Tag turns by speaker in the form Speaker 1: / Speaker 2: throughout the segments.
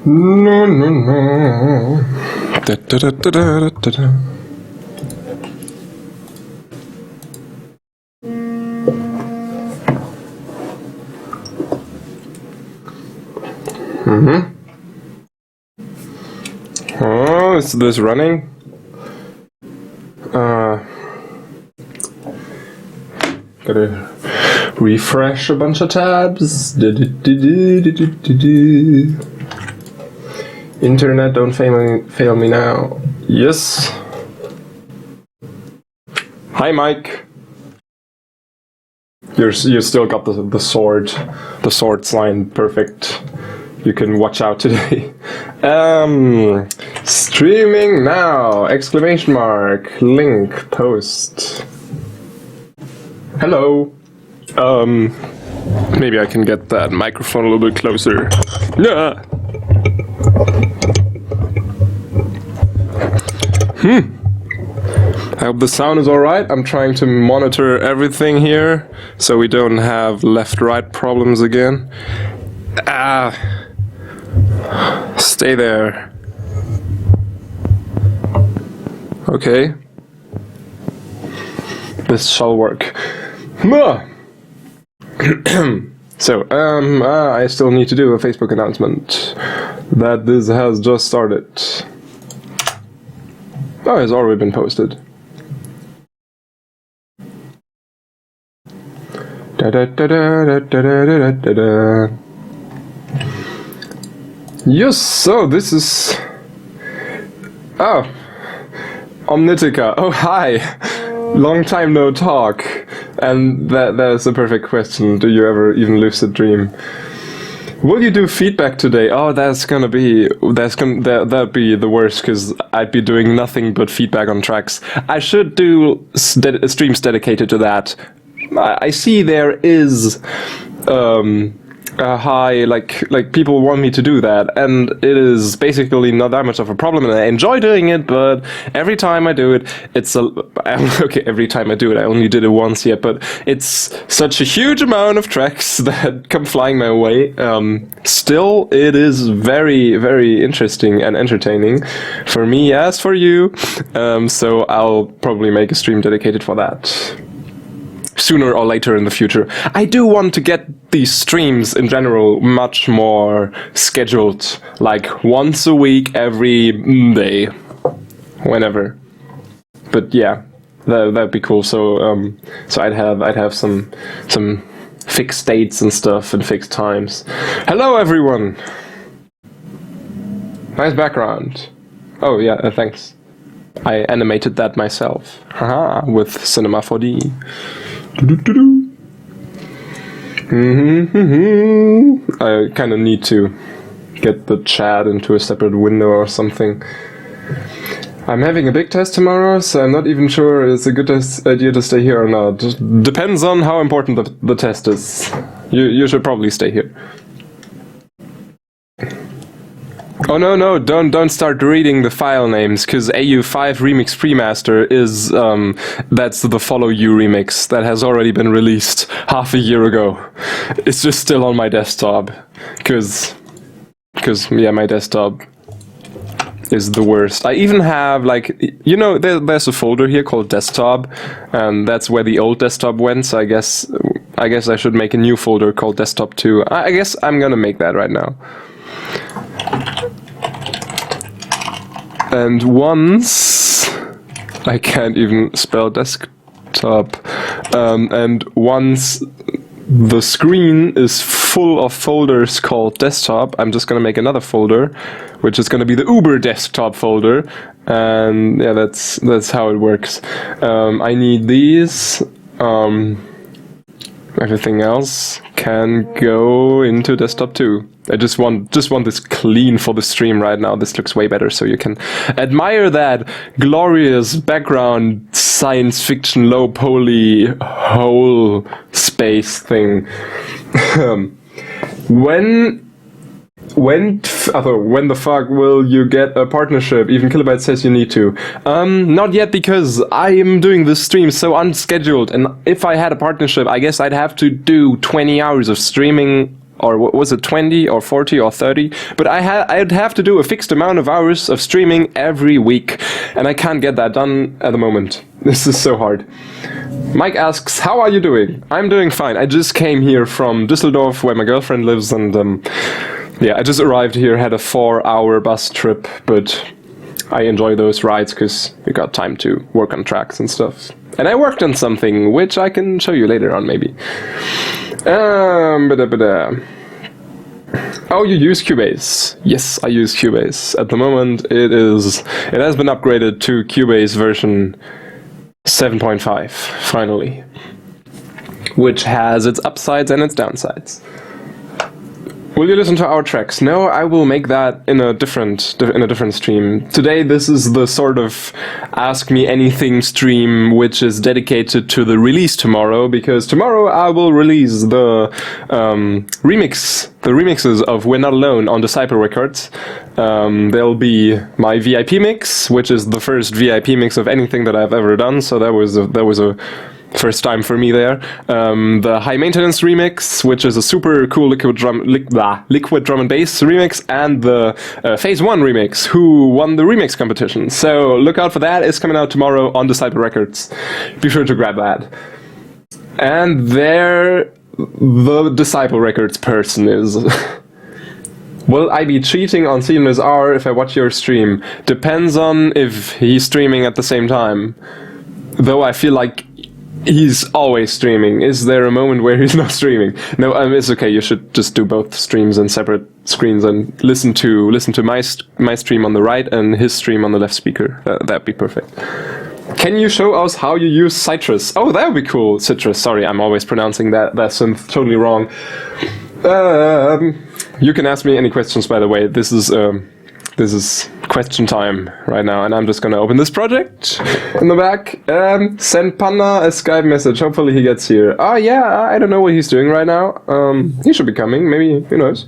Speaker 1: No, no, no. Da, da, da, da, da, da, da. Oh, is this running? Gotta refresh a bunch of tabs. Internet, don't fail me now. Yes. Hi, Mike. You still got the sword line perfect. You can watch out today. Streaming now! Exclamation mark. Link post. Hello. Maybe I can get that microphone a little bit closer. Yeah. I hope the sound is alright. I'm trying to monitor everything here so we don't have left-right problems again. Stay there. Okay. This shall work. So, I still need to do a Facebook announcement that this has just started. Oh, it's already been posted. Da da da da da da da da da. Yes, so this is... Oh, Omnitica. Oh, hi. Long time no talk. And that's a perfect question. Do you ever even lucid dream? Will you do feedback today? Oh, that'd be the worst, because I'd be doing nothing but feedback on tracks. I should do streams dedicated to that. I see there is a high, like people want me to do that, and it is basically not that much of a problem, and I enjoy doing it, but every time I do it, it's okay, every time I do it, I only did it once yet, but it's such a huge amount of tracks that come flying my way. Still, it is very, very interesting and entertaining for me as for you, so I'll probably make a stream dedicated for that. Sooner or later in the future. I do want to get these streams in general much more scheduled, like once a week, every day, whenever. But yeah, that'd be cool. So so I'd have some fixed dates and stuff and fixed times. Hello everyone. Nice background. Oh yeah, thanks. I animated that myself. Haha, with Cinema 4D. I kind of need to get the chat into a separate window or something. I'm having a big test tomorrow, so I'm not even sure it's a good idea to stay here or not. Depends on how important the test is. You should probably stay here. Oh no, don't start reading the file names, because AU5 Remix Premaster is, that's the Follow You remix that has already been released half a year ago. It's just still on my desktop, because yeah, my desktop is the worst. I even have, like, you know, there's a folder here called Desktop, and that's where the old desktop went, so I guess I should make a new folder called Desktop 2. I guess I'm gonna make that right now. And once, I can't even spell desktop, and once the screen is full of folders called desktop, I'm just gonna make another folder, which is gonna be the Uber desktop folder, and yeah, that's how it works. I need these, everything else can go into desktop 2. I just want this clean for the stream right now. This looks way better, so you can admire that glorious background science fiction low poly whole space thing. When the fuck will you get a partnership? Even Kilobyte says you need to. Not yet, because I am doing this stream so unscheduled, and if I had a partnership, I guess I'd have to do 20 hours of streaming or was it 20 or 40 or 30? But I'd have to do a fixed amount of hours of streaming every week, and I can't get that done at the moment. This is so hard. Mike asks, how are you doing? I'm doing fine. I just came here from Düsseldorf, where my girlfriend lives, and yeah, I just arrived here, had a 4-hour bus trip, but I enjoy those rides because we got time to work on tracks and stuff. And I worked on something, which I can show you later on, maybe. Oh, you use Cubase. Yes, I use Cubase. At the moment, it has been upgraded to Cubase version 7.5, finally. Which has its upsides and its downsides. Will you listen to our tracks? No, I will make that in a different stream. Today, this is the sort of Ask Me Anything stream, which is dedicated to the release tomorrow, because tomorrow I will release the remixes of We're Not Alone on Disciple Records. There'll be my VIP mix, which is the first VIP mix of anything that I've ever done. So that was a first time for me there. The High Maintenance remix, which is a super cool liquid drum and bass remix, and the Phase 1 remix, who won the remix competition. So look out for that. It's coming out tomorrow on Disciple Records. Be sure to grab that. And there, the Disciple Records person is. Will I be cheating on Seamless R if I watch your stream? Depends on if he's streaming at the same time. Though I feel like he's always streaming. Is there a moment where he's not streaming? No, it's okay. You should just do both streams on separate screens and listen to my stream on the right and his stream on the left speaker. That'd be perfect. Can you show us how you use Citrus? Oh, that would be cool. Citrus. Sorry, I'm always pronouncing that synth totally wrong. You can ask me any questions, by the way. This is question time right now, and I'm just gonna open this project in the back. Send Panda a Skype message. Hopefully he gets here. Oh yeah, I don't know what he's doing right now. He should be coming. Maybe, who knows.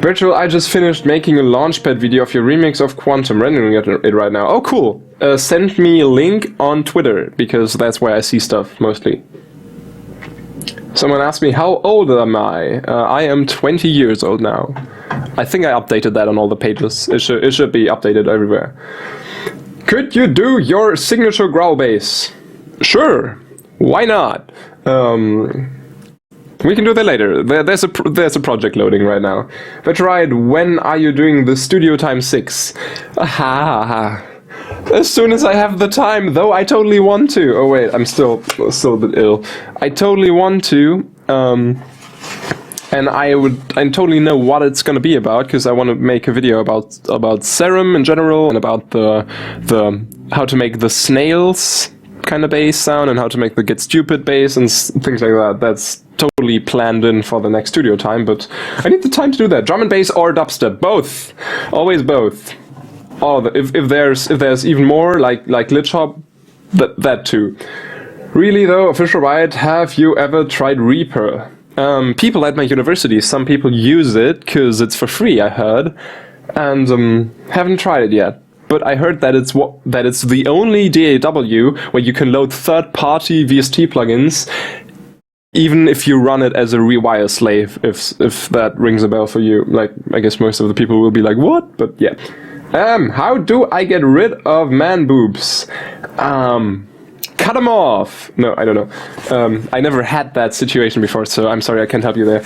Speaker 1: Virtual, I just finished making a launchpad video of your remix of Quantum, rendering it right now. Oh cool. Send me a link on Twitter, because that's where I see stuff mostly. Someone asked me, how old am I? I am 20 years old now. I think I updated that on all the pages. It should be updated everywhere. Could you do your signature growl bass? Sure. Why not? We can do that later. There's a project loading right now. But right, when are you doing the Studio Time 6? Aha. As soon as I have the time, though I totally want to. Oh wait, I'm still a bit ill. I totally want to, and I totally know what it's gonna be about, because I want to make a video about Serum in general, and about the how to make the snails kind of bass sound, and how to make the Get Stupid bass and things like that. That's totally planned in for the next studio time, but I need the time to do that. Drum and bass or dubstep, both, always both. Oh, if there's even more like glitch hop, that too. Really though, official Riot, have you ever tried Reaper? People at my university, some people use it because it's for free, I heard, and haven't tried it yet. But I heard that it's the only DAW where you can load third-party VST plugins, even if you run it as a rewire slave. If that rings a bell for you, like I guess most of the people will be like, what? But yeah. How do I get rid of man boobs? Cut them off! No, I don't know. I never had that situation before, so I'm sorry I can't help you there.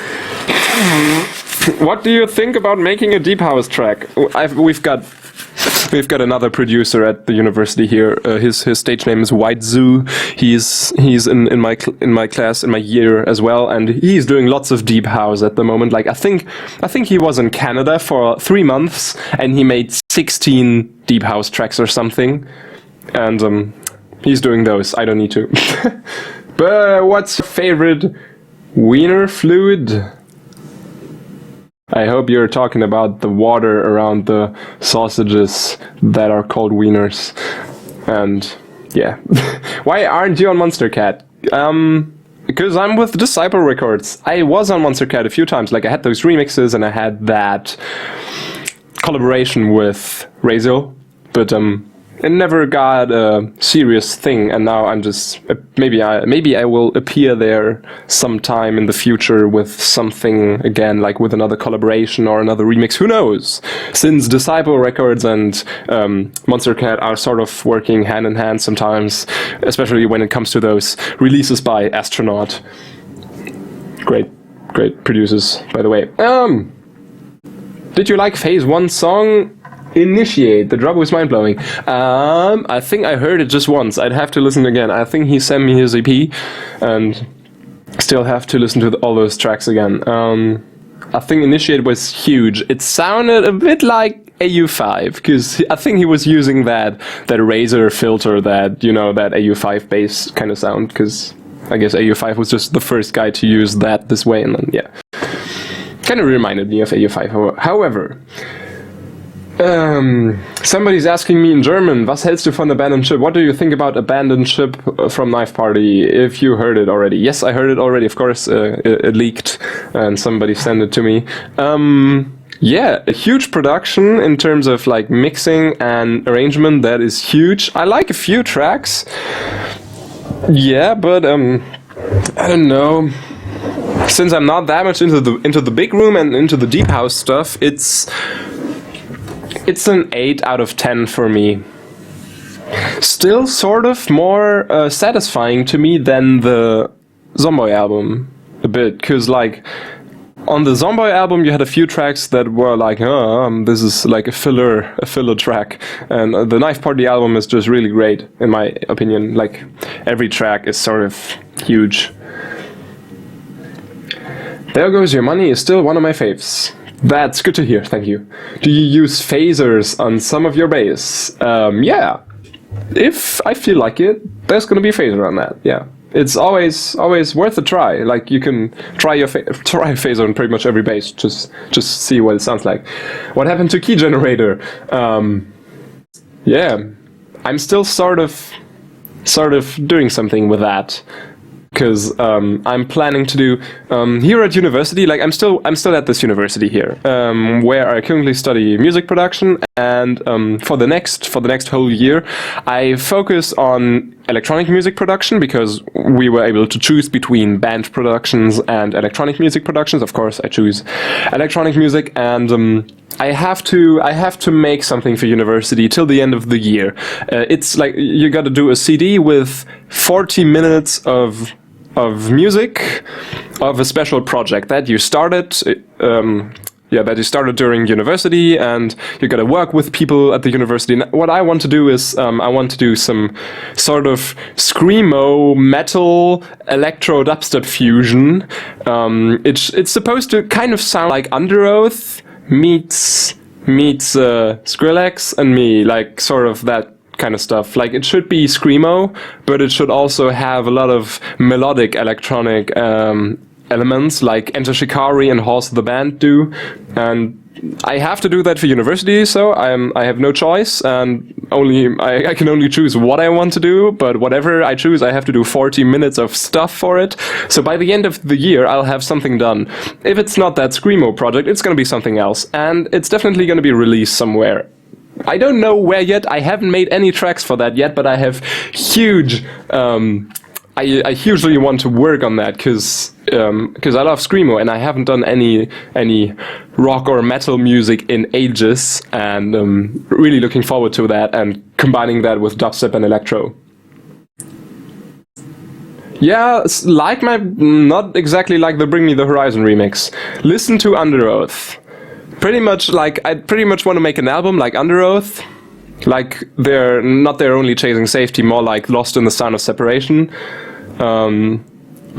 Speaker 1: What do you think about making a deep house track? We've got another producer at the university here. His stage name is White Zoo. He's in my class, in my year as well, and he's doing lots of deep house at the moment. Like I think he was in Canada for 3 months, and he made 16 deep house tracks or something, and he's doing those. I don't need to. But what's your favorite wiener fluid? I hope you're talking about the water around the sausages that are called wieners. And yeah. Why aren't you on Monster Cat? Because I'm with Disciple Records. I was on Monster Cat a few times. Like I had those remixes and I had that collaboration with Razor. But it never got a serious thing, and now I'm just maybe I will appear there sometime in the future with something again, like with another collaboration or another remix. Who knows? Since Disciple Records and Monster Cat are sort of working hand in hand sometimes, especially when it comes to those releases by Astronaut. Great producers, by the way. Did you like Phase 1 song? Initiate. The drop was mind-blowing. I think I heard it just once. I'd have to listen again. I think he sent me his EP, and still have to listen to all those tracks again. I think Initiate was huge. It sounded a bit like AU5, because I think he was using that Razor filter, that, you know, that AU5 bass kind of sound, because I guess AU5 was just the first guy to use that this way, and then, yeah. Kind of reminded me of AU5, however. Somebody's asking me in German, was hältst du von Abandoned Ship? What do you think about Abandoned Ship from Knife Party? If you heard it already. Yes, I heard it already, of course. It leaked and somebody sent it to me. Yeah, a huge production in terms of like mixing and arrangement. That is huge. I like a few tracks. Yeah, but I don't know. Since I'm not that much into the big room and into the deep house stuff, it's an 8 out of 10 for me. Still sort of more satisfying to me than the Zomboy album a bit, because like on the Zomboy album you had a few tracks that were like, this is like a filler track, and the Knife Party album is just really great in my opinion. Like every track is sort of huge. There Goes Your Money is still one of my faves. That's good to hear, thank you. Do you use phasers on some of your bass? Yeah. If I feel like it, there's gonna be a phaser on that, yeah. It's always worth a try. Like, you can try a phaser on pretty much every bass, just see what it sounds like. What happened to Key Generator? Yeah, I'm still sort of doing something with that. Because I'm planning to do here at university. Like I'm still at this university here, where I currently study music production, and for the next whole year, I focus on electronic music production, because we were able to choose between band productions and electronic music productions. Of course, I choose electronic music, and I have to make something for university till the end of the year. It's like you got to do a CD with 40 minutes of music of a special project that you started during university, and you got to work with people at the university. And what I want to do is I want to do some sort of screamo metal electro dubstep fusion. It's supposed to kind of sound like Underoath meets Skrillex and me, like sort of that kind of stuff. Like it should be screamo, but it should also have a lot of melodic electronic elements, like Enter Shikari and Horse the Band do. And I have to do that for university, so I have no choice, and I can only choose what I want to do. But whatever I choose, I have to do 40 minutes of stuff for it. So by the end of the year, I'll have something done. If it's not that screamo project, it's going to be something else, and it's definitely going to be released somewhere. I don't know where yet. I haven't made any tracks for that yet, but I have huge. I hugely want to work on that because I love screamo, and I haven't done any rock or metal music in ages, and really looking forward to that and combining that with dubstep and electro. Yeah, not exactly like the Bring Me the Horizon remix. Listen to Underoath. I pretty much want to make an album like Underoath. Like they're not their only chasing safety, more like Lost in the Sound of Separation.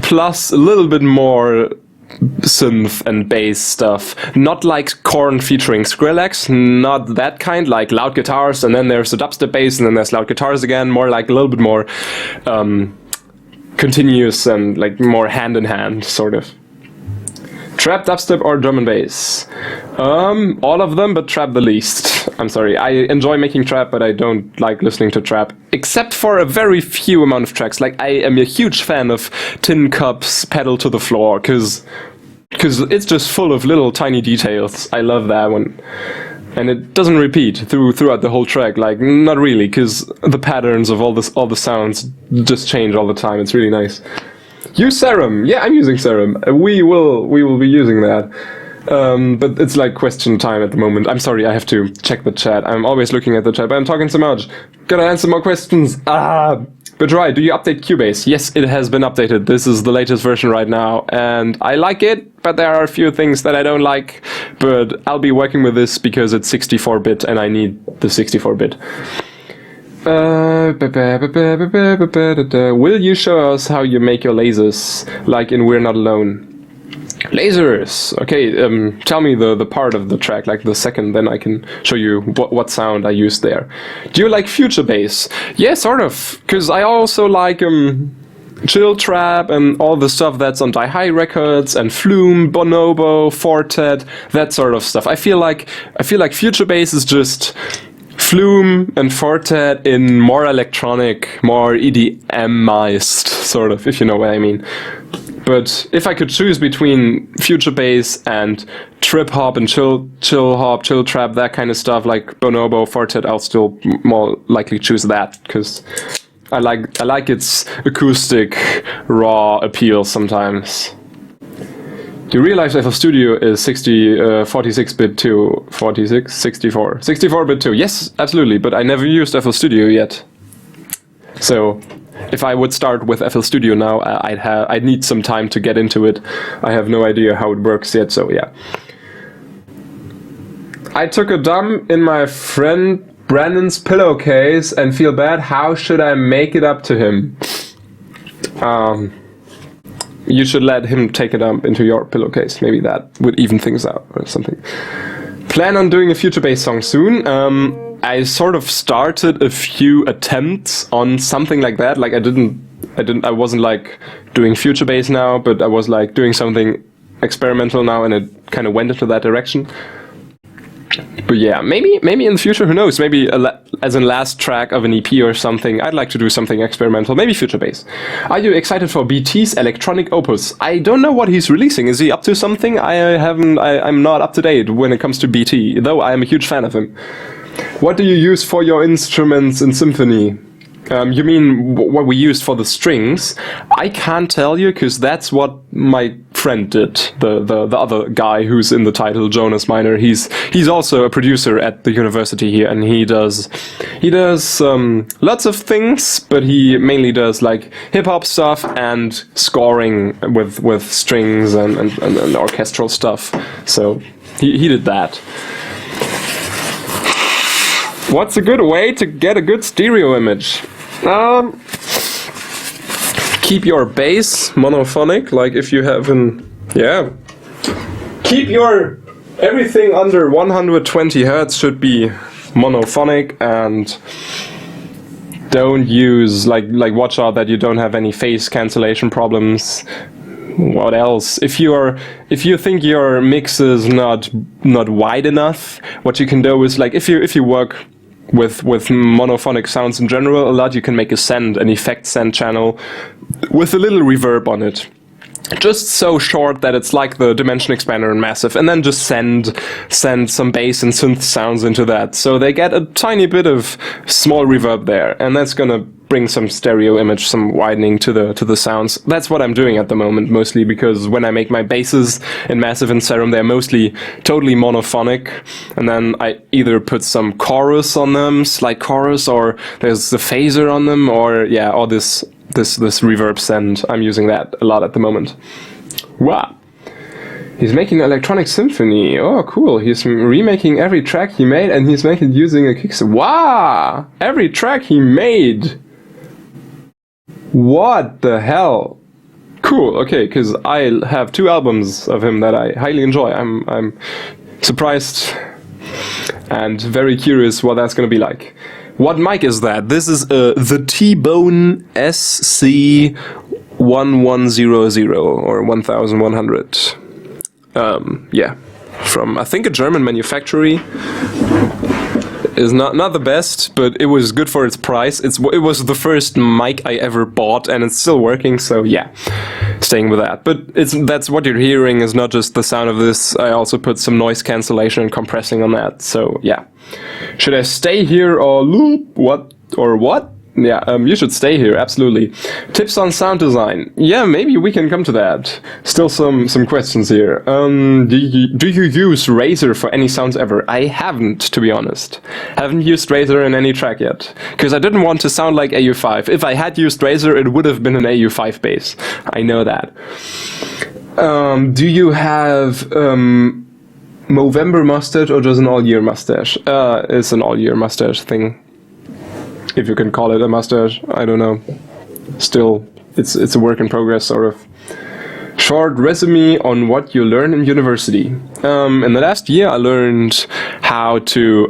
Speaker 1: Plus a little bit more synth and bass stuff. Not like Korn featuring Skrillex, not that kind, like loud guitars and then there's a dubstep bass and then there's loud guitars again, more like a little bit more continuous and like more hand in hand, sort of. Trap, dubstep, or drum and bass? All of them, but trap the least. I'm sorry, I enjoy making trap, but I don't like listening to trap. Except for a very few amount of tracks. Like, I am a huge fan of Tin Cup's Pedal to the Floor, because it's just full of little tiny details. I love that one. And it doesn't repeat throughout the whole track, like, not really, because the patterns of all the sounds just change all the time. It's really nice. Use Serum. Yeah, I'm using Serum. We will be using that. But it's like question time at the moment. I'm sorry, I have to check the chat. I'm always looking at the chat, but I'm talking so much. Gotta answer more questions. But right, do you update Cubase? Yes, it has been updated. This is the latest version right now, and I like it, but there are a few things that I don't like. But I'll be working with this because it's 64-bit, and I need the 64-bit. Will you show us how you make your lasers, like in We're Not Alone? Lasers! Okay, tell me the part of the track, like the second, then I can show you what sound I used there. Do you like future bass? Yeah, sort of, because I also like chill trap and all the stuff that's on Die High Records and Flume, Bonobo, Fortet, that sort of stuff. I feel like future bass is just Flume and Fortet in more electronic, more EDMized, sort of, if you know what I mean. But if I could choose between future bass and trip hop and chill hop, chill trap, that kind of stuff, like Bonobo, Fortet, I'll still more likely choose that, because I like its acoustic, raw appeal sometimes. Do you realize FL Studio is 46-bit too? 46? 64? 64-bit too. Yes, absolutely, but I never used FL Studio yet. So if I would start with FL Studio now, I'd need some time to get into it. I have no idea how it works yet, so yeah. I took a dump in my friend Brandon's pillowcase and feel bad. How should I make it up to him? You should let him take a dump into your pillowcase. Maybe that would even things out or something. Plan on doing a future bass song soon. I sort of started a few attempts on something like that. Like I wasn't like doing future bass now, but I was like doing something experimental now, and it kind of went into that direction. But yeah, maybe in the future, who knows? Maybe as a last track of an EP or something, I'd like to do something experimental. Maybe future bass. Are you excited for BT's electronic opus? I don't know what he's releasing. Is he up to something? I'm not up to date when it comes to BT, though I am a huge fan of him. What do you use for your instruments in Symphony? You mean what we used for the strings? I can't tell you, because that's what my friend did. The other guy who's in the title, Jonas Miner. He's also a producer at the university here, and he does lots of things, but he mainly does like hip hop stuff and scoring with strings and orchestral stuff. So he did that. What's a good way to get a good stereo image? Keep your bass monophonic, like if you have keep your everything under 120 Hertz should be monophonic, and don't use like watch out that you don't have any phase cancellation problems. What else? If you think your mix is not wide enough, what you can do is like if you work with monophonic sounds in general a lot, you can make an effect send channel with a little reverb on it. Just so short that it's like the dimension expander in Massive, and then just send some bass and synth sounds into that. So they get a tiny bit of small reverb there, and that's gonna bring some stereo image, some widening to the sounds. That's what I'm doing at the moment, mostly because when I make my basses in Massive and Serum, they're mostly totally monophonic, and then I either put some chorus on them, slight chorus, or there's the phaser on them, or this reverb send. I'm using that a lot at the moment. Wow. He's making an electronic symphony. Oh, cool. He's remaking every track he made, and he's making it using a Kickstarter. Wow! Every track he made! What the hell? Cool, okay, because I have 2 albums of him that I highly enjoy. I'm surprised and very curious what that's going to be like. What mic is that? This is the T-Bone SC1100 or 1100. Yeah, from I think a German manufacturer. is not the best, but it was good for its price. It was the first mic I ever bought, and it's still working. So yeah, staying with that. But that's what you're hearing is not just the sound of this. I also put some noise cancellation and compressing on that. So yeah, should I stay here or loop? What? Yeah, you should stay here, absolutely. Tips on sound design. Yeah, maybe we can come to that. Still some questions here. Do you use Razer for any sounds ever? I haven't, to be honest. Haven't used Razer in any track yet. Because I didn't want to sound like AU5. If I had used Razer, it would have been an AU5 bass. I know that. Do you have Movember mustache or just an all-year mustache? It's an all-year mustache thing. If you can call it a mustache, I don't know. Still, it's a work in progress, sort of. Short resume on what you learn in university. In the last year, I learned how to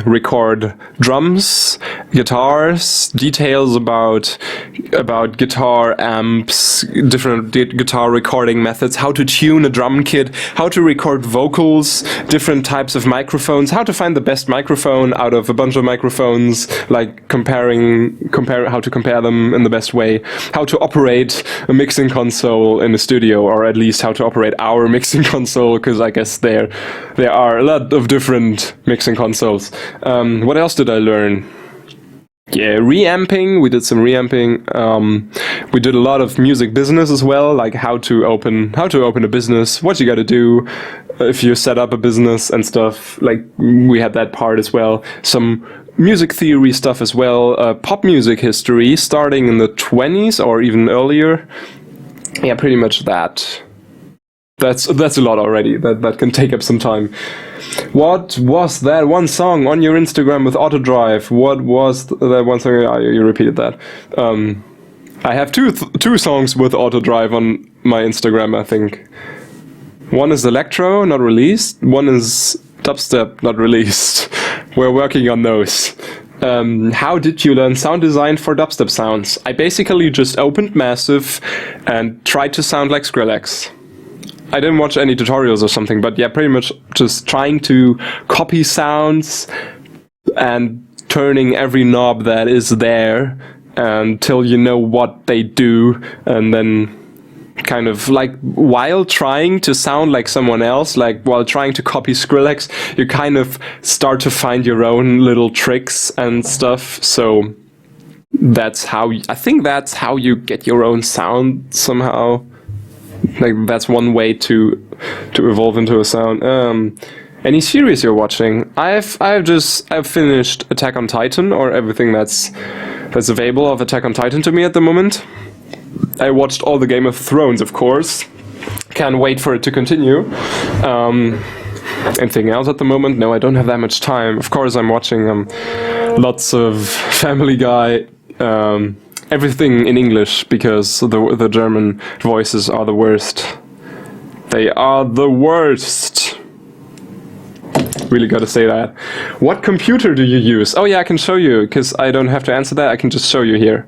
Speaker 1: record drums, guitars, details about guitar amps, different guitar recording methods, how to tune a drum kit, how to record vocals, different types of microphones, how to find the best microphone out of a bunch of microphones, like how to compare them in the best way, how to operate a mixing console in a studio, or at least how to operate our mixing console, because I guess there are a lot of different mixing consoles. What else did I learn? Yeah, reamping. We did some reamping. We did a lot of music business as well, like how to open a business, what you got to do if you set up a business and stuff. Like we had that part as well. Some music theory stuff as well. Pop music history, starting in the 20s or even earlier. Yeah, pretty much that. That's a lot already. That can take up some time. What was that one song on your Instagram with Autodrive? What was that one song? Oh, you repeated that. I have two songs with Autodrive on my Instagram, I think. One is electro, not released. One is dubstep, not released. We're working on those. How did you learn sound design for dubstep sounds? I basically just opened Massive and tried to sound like Skrillex. I didn't watch any tutorials or something, but yeah, pretty much just trying to copy sounds and turning every knob that is there until you know what they do, and then kind of like while trying to sound like someone else, like while trying to copy Skrillex, you kind of start to find your own little tricks and stuff. So I think that's how you get your own sound somehow. Like that's one way to evolve into a sound. Any series you're watching? I've finished Attack on Titan, or everything that's available of Attack on Titan to me at the moment. I watched all the Game of Thrones, of course. Can't wait for it to continue. Anything else at the moment? No, I don't have that much time. Of course, I'm watching lots of Family Guy. Everything in English, because the German voices are the worst. They are the worst. Really gotta say that. What computer do you use? Oh yeah, I can show you, because I don't have to answer that. I can just show you here.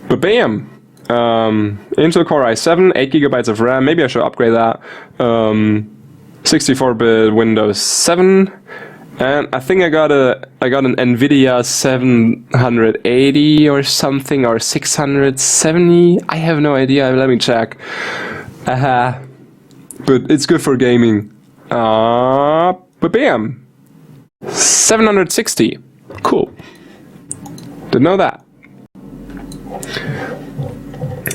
Speaker 1: Bam! Intel Core i7, 8GB of RAM. Maybe I should upgrade that. 64-bit Windows 7. And I think I got an NVIDIA 780 or something, or 670. I have no idea. Let me check. But it's good for gaming. But bam, 760. Cool. Didn't know that.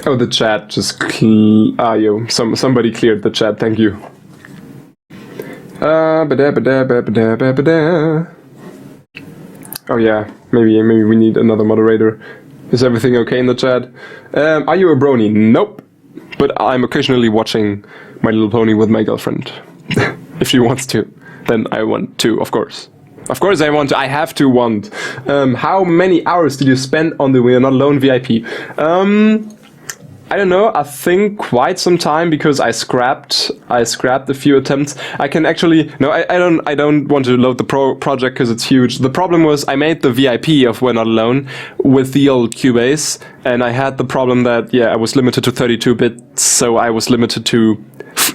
Speaker 1: Oh, the chat just somebody cleared the chat. Thank you. Oh yeah, maybe we need another moderator. Is everything okay in the chat? Are you a brony? Nope. But I'm occasionally watching My Little Pony with my girlfriend. If she wants to, then I want to, of course. Of course I want to. I have to want. How many hours did you spend on the We Are Not Alone VIP? I don't know, I think quite some time, because I scrapped a few attempts. I can actually, no, I don't want to load the project because it's huge. The problem was I made the VIP of We're Not Alone with the old Cubase, and I had the problem that, yeah, I was limited to 32 bits, so I was limited to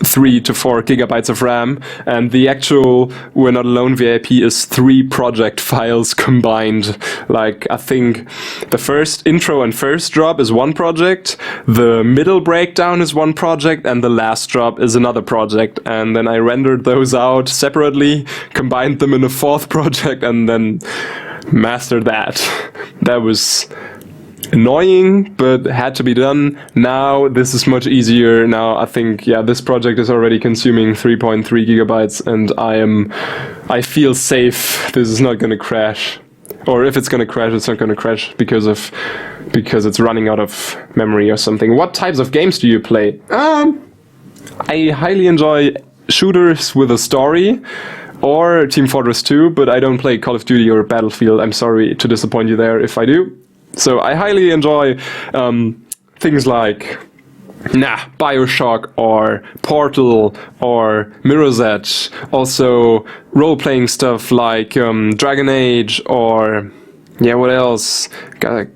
Speaker 1: 3 to 4 gigabytes of RAM, and the actual We're Not Alone VIP is 3 project files combined. Like, I think the first intro and first drop is one project, the middle breakdown is one project, and the last drop is another project. And then I rendered those out separately, combined them in a fourth project, and then mastered that. That was annoying, but had to be done. Now this is much easier. Now I think, yeah, this project is already consuming 3.3 gigabytes, and I feel safe. This is not going to crash, or if it's going to crash, it's not going to crash because it's running out of memory or something. What types of games do you play? I highly enjoy shooters with a story, or Team Fortress 2, but I don't play Call of Duty or Battlefield. I'm sorry to disappoint you there if I do. So I highly enjoy things like Bioshock or Portal or Mirror's Edge. Also role-playing stuff like Dragon Age or, yeah, what else? I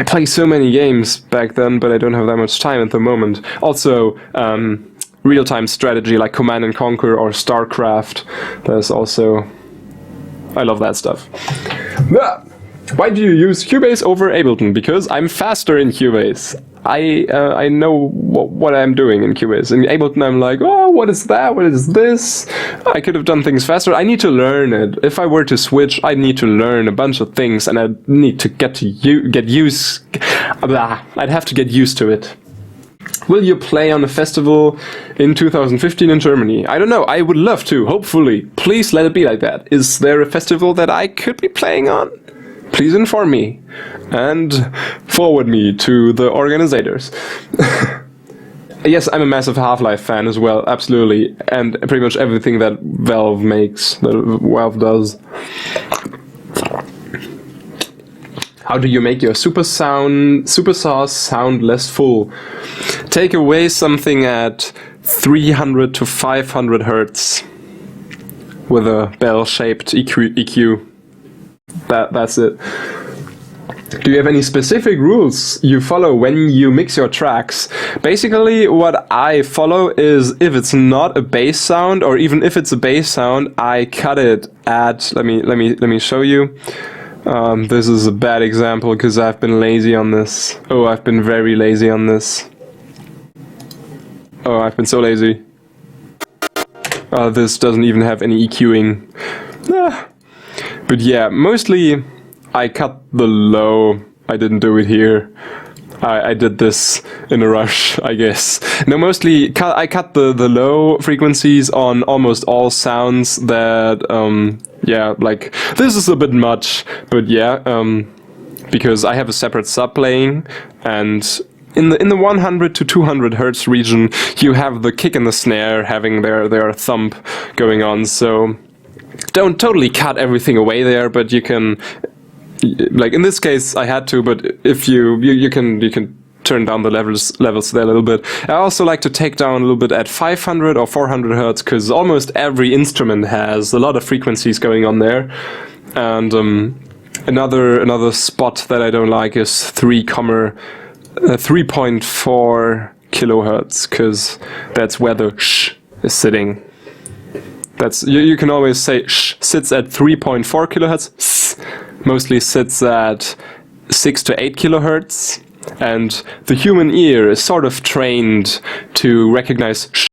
Speaker 1: play so many games back then, but I don't have that much time at the moment. Also real-time strategy like Command and Conquer or StarCraft. There's also... I love that stuff. Why do you use Cubase over Ableton? Because I'm faster in Cubase. I know what I'm doing in Cubase. In Ableton I'm like, oh, what is that? What is this? I could have done things faster. I need to learn it. If I were to switch, I'd need to learn a bunch of things, and I'd need to I'd have to get used to it. Will you play on a festival in 2015 in Germany? I don't know. I would love to, hopefully. Please let it be like that. Is there a festival that I could be playing on? Please inform me and forward me to the organizers. Yes, I'm a massive Half-Life fan as well, absolutely. And pretty much everything that Valve makes, that Valve does. How do you make your super sauce sound less full? Take away something at 300 to 500 hertz with a bell-shaped EQ. That's it. Do you have any specific rules you follow when you mix your tracks? Basically, what I follow is if it's not a bass sound, or even if it's a bass sound, I cut it at. Let me show you. This is a bad example because I've been lazy on this. Oh, I've been very lazy on this. Oh, I've been so lazy. This doesn't even have any EQing. But yeah, mostly I cut the low. I didn't do it here. I did this in a rush, I guess. No, mostly I cut the low frequencies on almost all sounds that, yeah, like, this is a bit much, but yeah, because I have a separate sub playing, and in the 100 to 200 hertz region, you have the kick and the snare having their thump going on, so don't totally cut everything away there, but you can, like in this case I had to, but if you can turn down the levels there a little bit. I also like to take down a little bit at 500 or 400 hertz, because almost every instrument has a lot of frequencies going on there. And another spot that I don't like is 3.4 kilohertz, because that's where the sh is sitting. That's you can always say sh sits at 3.4 kilohertz. S mostly sits at 6 to 8 kilohertz, and the human ear is sort of trained to recognize sh